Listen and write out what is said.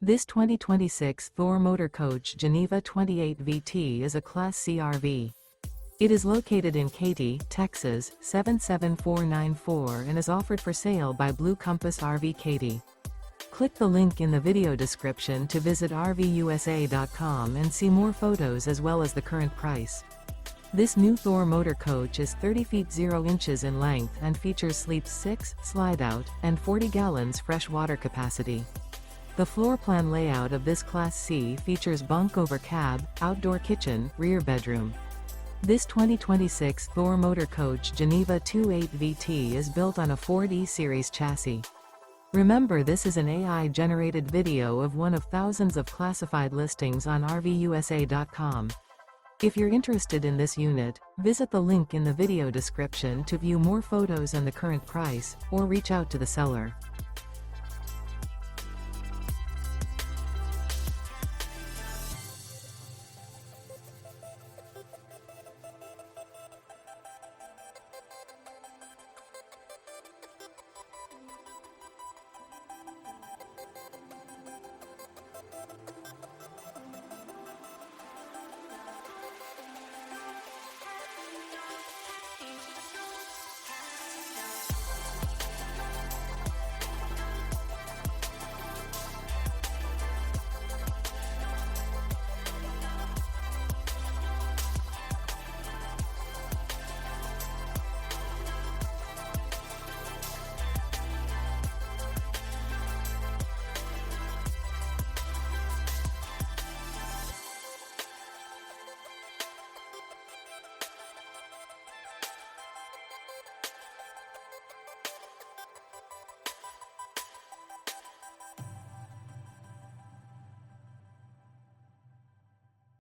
This 2026 Thor Motor Coach Geneva 28 VT is a Class C RV. It is located in Katy, Texas, 77494 and is offered for sale by Blue Compass RV Katy. Click the link in the video description to visit RVUSA.com and see more photos as well as the current price. This new Thor Motor Coach is 30 feet 0 inches in length and features sleeps 6, Slideout, and 40 gallons fresh water capacity. The floor plan layout of this Class C features bunk over cab, outdoor kitchen, rear bedroom. This 2026 Thor Motor Coach Geneva 28 VT is built on a Ford E-Series chassis. Remember, this is an AI-generated video of one of thousands of classified listings on RVUSA.com. If you're interested in this unit, visit the link in the video description to view more photos and the current price, or reach out to the seller.